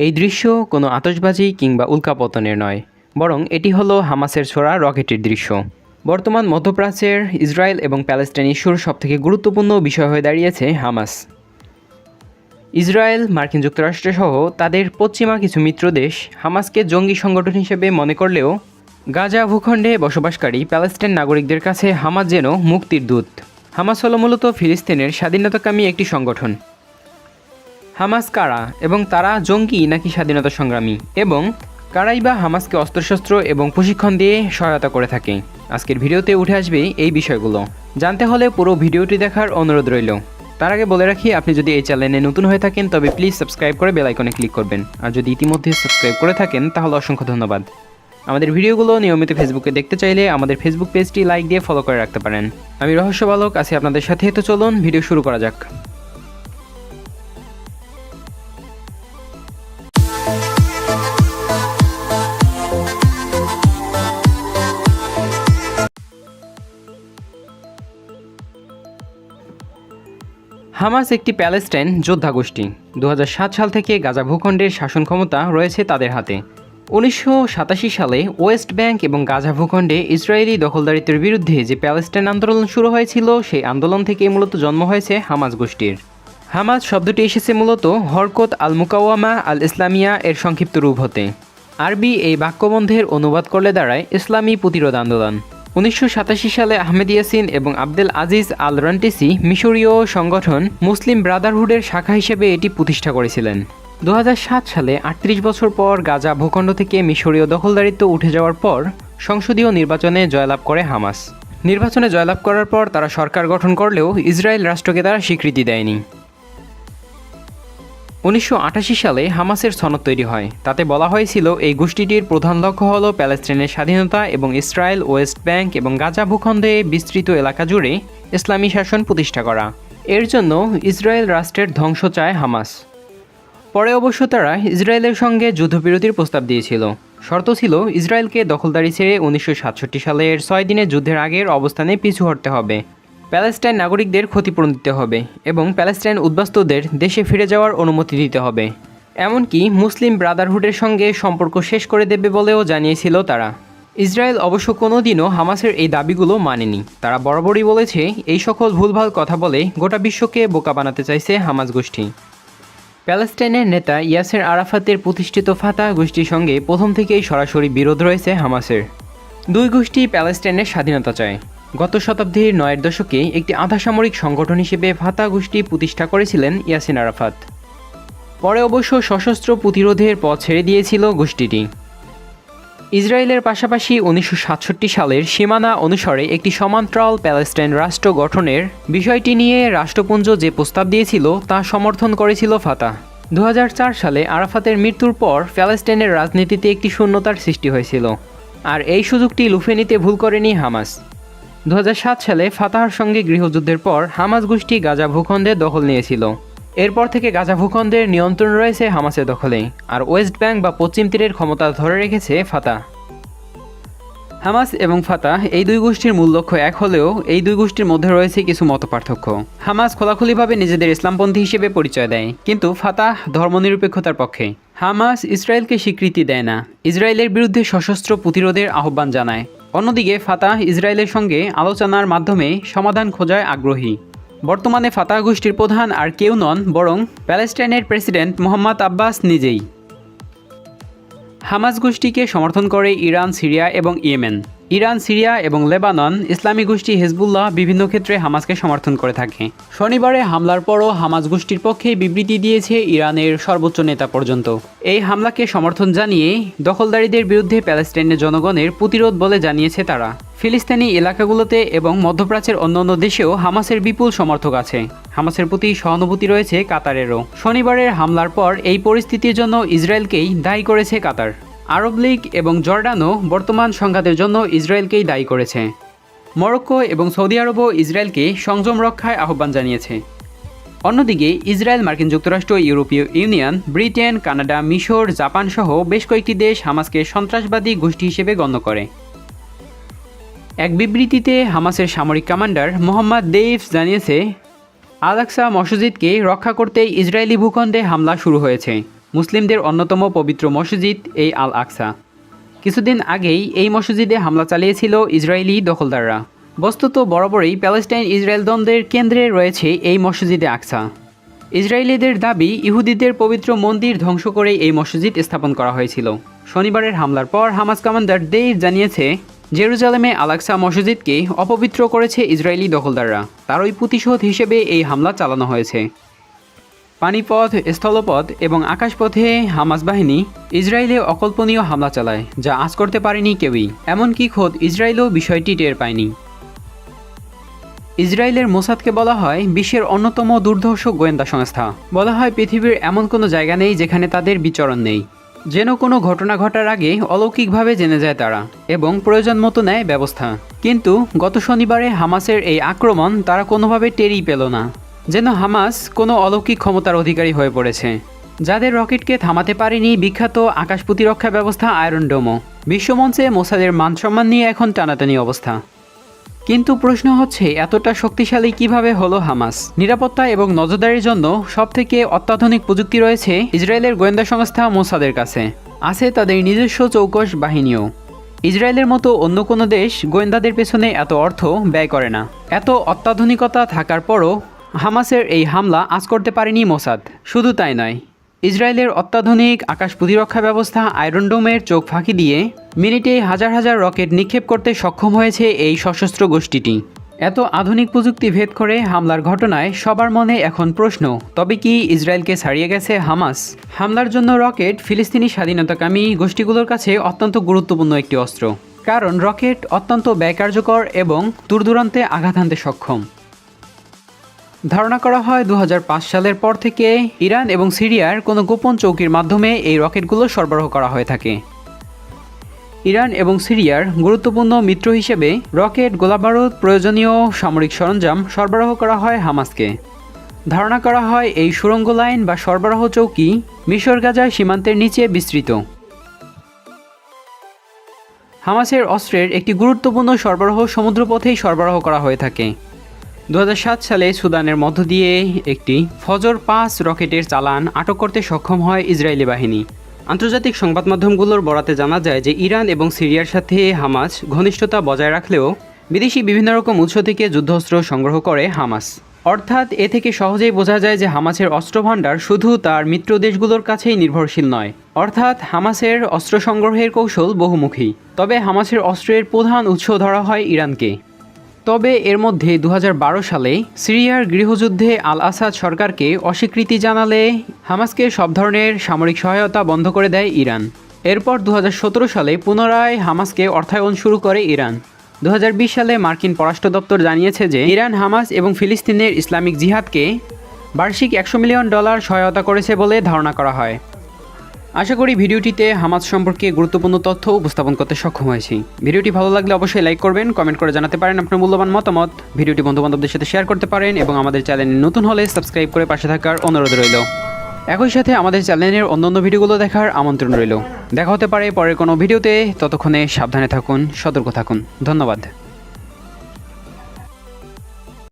এই দৃশ্য কোনো আতশবাজি কিংবা উল্কাপতনের নয়, বরং এটি হলো হামাসের ছোড়া রকেটের দৃশ্য। বর্তমান মধ্যপ্রাচ্যের ইসরায়েল এবং প্যালেস্টাইন ইস্যুর সবথেকে গুরুত্বপূর্ণ বিষয় হয়ে দাঁড়িয়েছে হামাস। ইসরায়েল, মার্কিন যুক্তরাষ্ট্রসহ তাদের পশ্চিমা কিছু মিত্র দেশ হামাসকে জঙ্গি সংগঠন হিসেবে মনে করলেও গাজা ভূখণ্ডে বসবাসকারী প্যালেস্টাইন নাগরিকদের কাছে হামাস যেন মুক্তির দূত। হামাস হলো মূলত ফিলিস্তিনের স্বাধীনতাকামী একটি সংগঠন। হামাস কারা এবং তারা জঙ্গি নাকি স্বাধীনতা সংগ্রামী, এবং কারাই বা হামাসকে অস্ত্রশস্ত্র এবং প্রশিক্ষণ দিয়ে সহায়তা করে থাকে? আজকের ভিডিওতে উঠে আসবে এই বিষয়গুলো। জানতে হলে পুরো ভিডিওটি দেখার অনুরোধ রইল। তার আগে বলে রাখি, আপনি যদি এই চ্যানেলে নতুন হয়ে থাকেন তবে প্লিজ সাবস্ক্রাইব করে বেল আইকনে ক্লিক করবেন, আর যদি ইতিমধ্যে সাবস্ক্রাইব করে থাকেন তাহলে অসংখ্য ধন্যবাদ। আমাদের ভিডিওগুলো নিয়মিত ফেসবুকে দেখতে চাইলে আমাদের ফেসবুক পেজটি লাইক দিয়ে ফলো করে রাখতে পারেন। আমি রহস্য বালক আছি আপনাদের সাথে, তো চলুন ভিডিও শুরু করা যাক। হামাস একটি প্যালেস্টাইন যোদ্ধা গোষ্ঠী। 2007 সাল থেকে গাজা ভূখণ্ডের শাসন ক্ষমতা রয়েছে তাদের হাতে। 1987 সালে ওয়েস্ট ব্যাংক এবং গাজা ভূখণ্ডে ইসরায়েলি দখলদারিত্বের বিরুদ্ধে যে প্যালেস্টাইন আন্দোলন শুরু হয়েছিল, সেই আন্দোলন থেকে মূলত জন্ম হয়েছে হামাস গোষ্ঠীর। হামাস শব্দটি এসেছে মূলত হরকত আল মুকাওয়ামা আল ইসলামিয়া এর সংক্ষিপ্ত রূপ হতে। আরবি এই বাক্যবন্ধের অনুবাদ করলে দাঁড়ায় ইসলামী প্রতিরোধ আন্দোলন। 1987 সালে আহমেদ ইয়াসিন এবং আবদেল আজিজ আল রান্টিসি মিশরীয় সংগঠন মুসলিম ব্রাদারহুডের শাখা হিসেবে এটি প্রতিষ্ঠা করেছিলেন। 2007 সালে 38 বছর পর গাজা ভূখণ্ড থেকে মিশরীয় দখলদারিত্ব উঠে যাওয়ার পর সংসদীয় নির্বাচনে জয়লাভ করে হামাস। নির্বাচনে জয়লাভ করার পর তারা সরকার গঠন করলেও ইসরায়েল রাষ্ট্রকে তারা স্বীকৃতি দেয়নি। 1988 সালে হামাসের সনদ তৈরি হয়। তাতে বলা হয়েছিল এই গোষ্ঠীটির প্রধান লক্ষ্য হল প্যালেস্টাইনের স্বাধীনতা এবং ইসরায়েল, ওয়েস্ট ব্যাংক এবং গাজা ভূখণ্ডে বিস্তৃত এলাকা জুড়ে ইসলামী শাসন প্রতিষ্ঠা করা। এর জন্য ইসরায়েল রাষ্ট্রের ধ্বংস চায় হামাস। পরে অবশ্য তারা ইসরায়েলের সঙ্গে যুদ্ধবিরতির প্রস্তাব দিয়েছিল। শর্ত ছিল ইসরায়েলকে দখলদারি ছেড়ে 1967 সালের 6 দিনের যুদ্ধের আগের অবস্থানে পিছু হটতে হবে, প্যালেস্টাইন নাগরিকদের ক্ষতিপূরণ দিতে হবে এবং প্যালেস্টাইন উদ্বাস্তুদের দেশে ফিরে যাওয়ার অনুমতি দিতে হবে। এমনকি মুসলিম ব্রাদারহুডের সঙ্গে সম্পর্ক শেষ করে দেবে বলেও জানিয়েছিল তারা। ইসরায়েল অবশ্য কোনোদিনও হামাসের এই দাবিগুলো মানেনি। তারা বরাবরই বলেছে এই সকল ভুলভাল কথা বলে গোটা বিশ্বকে বোকা বানাতে চাইছে হামাস গোষ্ঠী। প্যালেস্টাইনের নেতা ইয়াসের আরাফাতের প্রতিষ্ঠিত ফাতাহ গোষ্ঠীর সঙ্গে প্রথম থেকেই সরাসরি বিরোধ রয়েছে হামাসের। দুই গোষ্ঠী প্যালেস্টাইনের স্বাধীনতা চায়। গত শতাব্দীর 9-এর দশকে একটি আধাসামরিক সংগঠন হিসেবে ফাতাহ গোষ্ঠী প্রতিষ্ঠা করেছিলেন ইয়াসির আরাফাত। পরে অবশ্য সশস্ত্র প্রতিরোধের পথ ছেড়ে দিয়েছিল গোষ্ঠীটি। ইসরায়েলের পাশাপাশি 1967 সালের সীমানা অনুসারে একটি সমান্তরাল প্যালেস্টাইন রাষ্ট্র গঠনের বিষয়টি নিয়ে রাষ্ট্রপুঞ্জ যে প্রস্তাব দিয়েছিল তা সমর্থন করেছিল ফাতাহ। 2004 সালে আরাফাতের মৃত্যুর পর প্যালেস্টাইনের রাজনীতিতে একটি শূন্যতার সৃষ্টি হয়েছিল, আর এই সুযোগটি লুফে নিতে ভুল করেনি হামাস। 2007 সালে ফাতাহর সঙ্গে গৃহযুদ্ধের পর হামাস গোষ্ঠী গাজা ভূখণ্ডে দখল নিয়েছিল। এরপর থেকে গাজা ভূখণ্ডের নিয়ন্ত্রণ রয়েছে হামাসের দখলে, আর ওয়েস্ট ব্যাংক বা পশ্চিম তীরের ক্ষমতা ধরে রেখেছে ফাতাহ। হামাস এবং ফাতাহ এই দুই গোষ্ঠীর মূল লক্ষ্য এক হলেও এই দুই গোষ্ঠীর মধ্যে রয়েছে কিছু মতপার্থক্য। হামাস খোলাখুলিভাবে নিজেদের ইসলামপন্থী হিসেবে পরিচয় দেয়, কিন্তু ফাতাহ ধর্মনিরপেক্ষতার পক্ষে। হামাস ইসরায়েলকে স্বীকৃতি দেয় না, ইসরায়েলের বিরুদ্ধে সশস্ত্র প্রতিরোধের আহ্বান জানায়। অন্যদিকে ফাতাহ ইসরায়েলের সঙ্গে আলোচনার মাধ্যমে সমাধান খোঁজায় আগ্রহী। বর্তমানে ফাতাহ গোষ্ঠীর প্রধান আর কেউ নন, বরং প্যালেস্টাইনের প্রেসিডেন্ট মোহাম্মদ আব্বাস নিজেই। হামাস গোষ্ঠীকে সমর্থন করে ইরান, সিরিয়া এবং ইয়েমেন। ইরান, সিরিয়া এবং লেবানন ইসলামী গোষ্ঠী হিজবুল্লাহ বিভিন্ন ক্ষেত্রে হামাসকে সমর্থন করে থাকে। শনিবারে হামলার পরও হামাস গোষ্ঠীর পক্ষে বিবৃতি দিয়েছে ইরানের সর্বোচ্চ নেতা পর্যন্ত। এই হামলাকে সমর্থন জানিয়ে দখলদারীদের বিরুদ্ধে প্যালেস্টাইনের জনগণের প্রতিরোধ বলে জানিয়েছে তারা। ফিলিস্তিনি এলাকাগুলোতে এবং মধ্যপ্রাচ্যের অন্যান্য দেশেও হামাসের বিপুল সমর্থক আছে। হামাসের প্রতি সহানুভূতি রয়েছে কাতারেরও। শনিবারের হামলার পর এই পরিস্থিতির জন্য ইসরায়েলকেই দায়ী করেছে কাতার। আরব লীগ এবং জর্ডানও বর্তমান সংঘাতের জন্য ইসরায়েলকেই দায়ী করেছে। মরক্কো এবং সৌদি আরবও ইসরায়েলকে সংযম রক্ষায় আহ্বান জানিয়েছে। অন্যদিকে ইসরায়েল, মার্কিন যুক্তরাষ্ট্র, ইউরোপীয় ইউনিয়ন, ব্রিটেন, কানাডা, মিশর, জাপান সহ বেশ কয়েকটি দেশ হামাসকে সন্ত্রাসবাদী গোষ্ঠী হিসেবে গণ্য করে। এক বিবৃতিতে হামাসের সামরিক কমান্ডার মোহাম্মদ দেইফ জানিয়েছে, আল আকসা মসজিদকে রক্ষা করতে ইসরায়েলি ভূখণ্ডে হামলা শুরু হয়েছে। মুসলিমদের অন্যতম পবিত্র মসজিদ এই আল আকসা। কিছুদিন আগেই এই মসজিদে হামলা চালিয়েছিল ইসরায়েলি দখলদাররা। বস্তুত বরাবরই প্যালেস্টাইন ইসরায়েল দ্বন্দ্বের কেন্দ্রে রয়েছে এই মসজিদে আকসা। ইসরায়েলিদের দাবি ইহুদিদের পবিত্র মন্দির ধ্বংস করে এই মসজিদ স্থাপন করা হয়েছিল। শনিবারের হামলার পর হামাস কমান্ডার দেইর জানিয়েছে জেরুজালেমে আল আকসা মসজিদকে অপবিত্র করেছে ইসরায়েলি দখলদাররা। তারই প্রতিশোধ হিসেবে এই হামলা চালানো হয়েছে। পানিপথ, স্থলপথ এবং আকাশপথে হামাস বাহিনী ইসরায়েলে অকল্পনীয় হামলা চালায়, যা আঁচ করতে পারেনি কেউই। এমনকি খোদ ইসরায়েলও বিষয়টি টের পায়নি। ইসরায়েলের মোসাদকে বলা হয় বিশ্বের অন্যতম দুর্ধর্ষ গোয়েন্দা সংস্থা। বলা হয় পৃথিবীর এমন কোনো জায়গা নেই যেখানে তাদের বিচরণ নেই। যেন কোনো ঘটনা ঘটার আগে অলৌকিকভাবে জেনে যায় তারা এবং প্রয়োজন মতো নেয় ব্যবস্থা। কিন্তু গত শনিবারে হামাসের এই আক্রমণ তারা কোনোভাবে টেরই পেল না। যেন হামাস কোনো অলৌকিক ক্ষমতার অধিকারী হয়ে পড়েছে, যাদের রকেটকে থামাতে পারেনি বিখ্যাত আকাশ প্রতিরক্ষা ব্যবস্থা আয়রন ডোমও। বিশ্বমঞ্চে মোসাদের মানসম্মান নিয়ে এখন টানাটানি অবস্থা। কিন্তু প্রশ্ন হচ্ছে এতটা শক্তিশালী কিভাবে হলো হামাস? নিরাপত্তা এবং নজরদারির জন্য সবথেকে অত্যাধুনিক প্রযুক্তি রয়েছে ইসরায়েলের গোয়েন্দা সংস্থা মোসাদের কাছে। আছে তাদের নিজস্ব চৌকস বাহিনীও। ইসরায়েলের মতো অন্য কোনো দেশ গোয়েন্দাদের পেছনে এত অর্থ ব্যয় করে না। এত অত্যাধুনিকতা থাকার পরও হামাসের এই হামলা আঁচ করতে পারেনি মোসাদ। শুধু তাই নয়, ইসরায়েলের অত্যাধুনিক আকাশ প্রতিরক্ষা ব্যবস্থা আয়রন ডোমের চোখ ফাঁকি দিয়ে মিনিটে হাজার হাজার রকেট নিক্ষেপ করতে সক্ষম হয়েছে এই সশস্ত্র গোষ্ঠীটি। এত আধুনিক প্রযুক্তি ভেদ করে হামলার ঘটনায় সবার মনে এখন প্রশ্ন, তবে কি ইসরায়েলকে ছাড়িয়ে গেছে হামাস? হামলার জন্য রকেট ফিলিস্তিনি স্বাধীনতাকামী গোষ্ঠীগুলোর কাছে অত্যন্ত গুরুত্বপূর্ণ একটি অস্ত্র। কারণ রকেট অত্যন্ত ব্যয় কার্যকর এবং দূরদূরান্তে আঘাত হানতে সক্ষম। ধারণা করা হয় 2005 সালের পর থেকে ইরান এবং সিরিয়ার কোনো গোপন চৌকির মাধ্যমে এই রকেটগুলো সরবরাহ করা হয়ে থাকে। ইরান এবং সিরিয়ার গুরুত্বপূর্ণ মিত্র হিসেবে রকেট, গোলাবারুদ, প্রয়োজনীয় সামরিক সরঞ্জাম সরবরাহ করা হয় হামাসকে। ধারণা করা হয় এই সুড়ঙ্গ লাইন বা সরবরাহ চৌকি মিশর গাজা সীমান্তের নিচে বিস্তৃত। হামাসের অস্ত্রের একটি গুরুত্বপূর্ণ সরবরাহ সমুদ্রপথেই সরবরাহ করা হয়ে থাকে। 2007 সালে সুদানের মধ্য দিয়ে একটি ফজর 5 রকেটের চালান আটক করতে সক্ষম হয় ইসরায়েলি বাহিনী। আন্তর্জাতিক সংবাদ মাধ্যমগুলোর বরাতে জানা যায় যে ইরান এবং সিরিয়ার সাথে হামাস ঘনিষ্ঠতা বজায় রাখলেও বিদেশি বিভিন্ন রকম উৎস থেকে যুদ্ধাস্ত্র সংগ্রহ করে হামাস। অর্থাৎ এ থেকে সহজেই বোঝা যায় যে হামাসের অস্ত্রভাণ্ডার শুধু তার মিত্র দেশগুলোর কাছেই নির্ভরশীল নয়। অর্থাৎ হামাসের অস্ত্র সংগ্রহের কৌশল বহুমুখী। তবে হামাসের অস্ত্রের প্রধান উৎস ধরা হয় ইরানকে। তবে এর মধ্যে 2012 সালে সিরিয়ার গৃহযুদ্ধে আল আসাদ সরকারকে অস্বীকৃতি জানালে হামাসকে সব ধরনের সামরিক সহায়তা বন্ধ করে দেয় ইরান। এরপর 2017 সালে পুনরায় হামাসকে অর্থায়ন শুরু করে ইরান। 2020 সালে মার্কিন পররাষ্ট্র দপ্তর জানিয়েছে যে ইরান হামাস এবং ফিলিস্তিনের ইসলামিক জিহাদকে বার্ষিক $100 মিলিয়ন সহায়তা করেছে বলে ধারণা করা হয়। আশা করি ভিডিওটিতে হামাস সম্পর্কে গুরুত্বপূর্ণ তথ্য উপস্থাপন করতে সক্ষম হয়েছি। ভিডিওটি ভালো লাগলে অবশ্যই লাইক করবেন, কমেন্ট করে জানাতে পারেন আপনার মূল্যবান মতামত। ভিডিওটি বন্ধুবান্ধবদের সাথে শেয়ার করতে পারেন এবং আমাদের চ্যানেলে নতুন হলে সাবস্ক্রাইব করে পাশে থাকার অনুরোধ রইল। একই সাথে আমাদের চ্যানেলের অন্যান্য ভিডিওগুলো দেখার আমন্ত্রণ রইল। দেখা হতে পারে পরের কোনো ভিডিওতে। ততক্ষণে সাবধানে থাকুন, সতর্ক থাকুন। ধন্যবাদ।